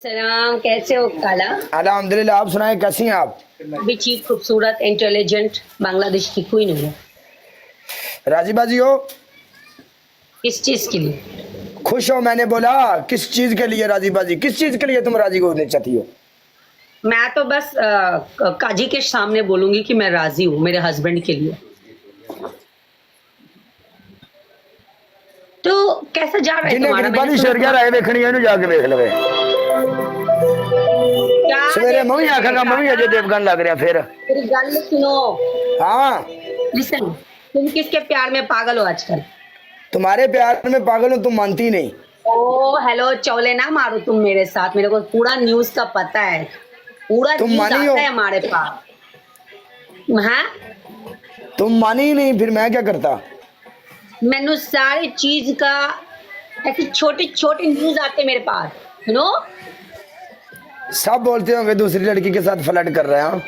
सलाम, कैसे हो काला? अल्हम्दुलिल्लाह। आप सुनाए, कैसी हैं आप? भी चीप, खूबसूरत, इंटेलिजेंट, बांग्लादेश की क्वीन हूँ। राजी बाजी हो? किस चीज के लिए? खुश हो? मैंने बोला किस चीज के लिए राजी बाजी? किस चीज के लिए तुम राजी होने चाहती हो? मैं तो बस काजी के सामने बोलूंगी कि मैं राजी हूँ मेरे हस्बैंड के लिए। तो कैसा जा रहा है जिन्हें तुम्हारा? गरीबा दी शर्गिया राय देखनी है जाके देख लवे। सवेरे मम्मी आखेगा मम्मी अजय देवगन लग रहा फिर। मेरी गल सुनो। हाँ, लिसन, तुम किसके प्यार में पागल हो आजकल? तुम्हारे प्यार में पागल हो, तुम मानती नहीं। ओ हेलो, चौले ना मारो तुम मेरे साथ। मेरे को पूरा न्यूज का पता है, पूरा तुम न्यूज मानी हो? आता है हमारे पास। हाँ, तुम मानी ही नहीं, फिर मैं क्या करता? मैनू सारी चीज का ऐसी छोटी छोटी न्यूज आते मेरे पास, सुनो। सब बोलते होंगे दूसरी लड़की के साथ फ्लर्ट कर रहे हैं।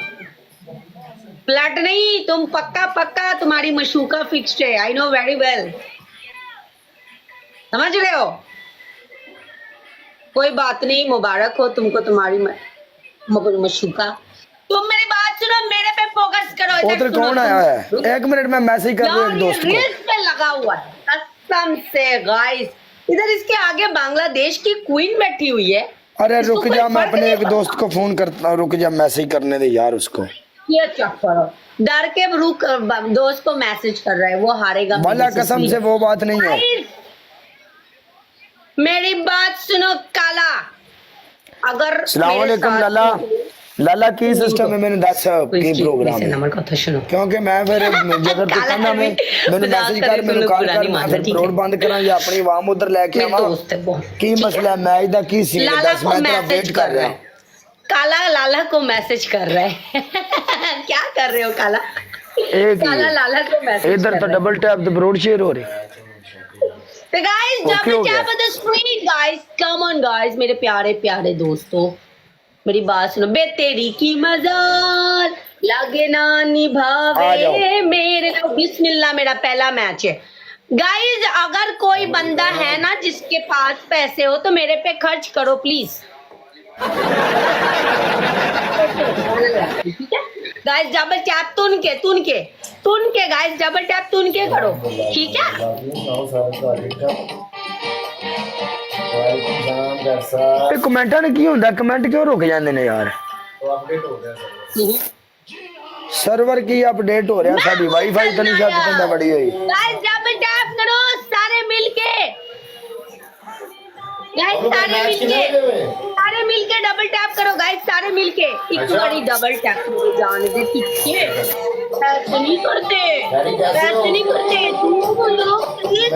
फ्लर्ट नहीं, तुम पक्का पक्का तुम्हारी मशूका फिक्स्ड है। आई नो वेरी वेल, समझ रहे हो? कोई बात नहीं, मुबारक हो तुमको तुम्हारी मशूका। तुम मेरी बात सुनो, मेरे पे फोकस करो। उधर कौन आया है? एक मिनट में मैसेज कर रहा हूँ एक दोस्त को। रील्स पे लगा हुआ है कसम से गाइस। इधर इसके आगे बांग्लादेश की क्वीन बैठी हुई है। अरे इसको रुक कोई जा, मैं फर्क अपने नहीं एक पड़ता। दोस्त को फोन करता हूँ। रुक जा, मैसेज करने दे यार उसको। ये चेक करो, डर के रुक, दोस्त को मैसेज कर रहा है, वो हारेगा। भला कसम से वो बात नहीं है। गाइस, मेरी बात सुनो काला। अगर अस्सलाम मेरे वालेकुम साथ- लाला। लाला की सिस्टम है, मैंने 10 की प्रोग्राम है। नंबर कथा सुनो, क्योंकि मैं फिर जगह तो काला कहना मैं मैंने मैसेज कर, मैंने कॉल कर, मैं फिर रोड बंद करा या अपनी आवाम उधर लेके मेरे आवा। दोस्त है वो। की मसला है मैच दा की सीन है? लाला 10 को मैं तेरा मैसेज वेट कर कर रहा रहा है। काला लाला को मैसेज कर रहा है। क्या कर रहे हो काला? एक काला लाला को मैसेज इधर तो डबल टैप द ब्रॉड शेयर हो रहे। तो गाइस, Okay, हो डबल गया। Tap on the screen guys, come on guys, मेरे प्यारे प्यारे दोस्तों, मेरी बात सुनो। बे तेरी की मजाल लगे ना आ निभावे जाओ। मेरे को। बिस्मिल्लाह, मेरा पहला मैच है गाइस। अगर कोई बंदा है ना जिसके पास पैसे हो तो मेरे पे खर्च करो प्लीज। ठीक है गाइस, डबल टैप तुन के गाइस, डबल टैप तुन के करो, ठीक है? कमेंटा ने की होंदा? कमेंट क्यों रुक जाते ने यार? सर्वर की अपडेट हो रहा, साडी वाईफाई तो नहीं शायद बंदा बड़ी हुई। गाइस डबल टैप करो सारे मिलके। गाइस सारे मिलके डबल टैप करो गाइस, सारे मिलके एक बड़ी डबल टैप करो। जान दे पीछे ऐसे नहीं करते, ऐसे नहीं करते। तुम बोलो ये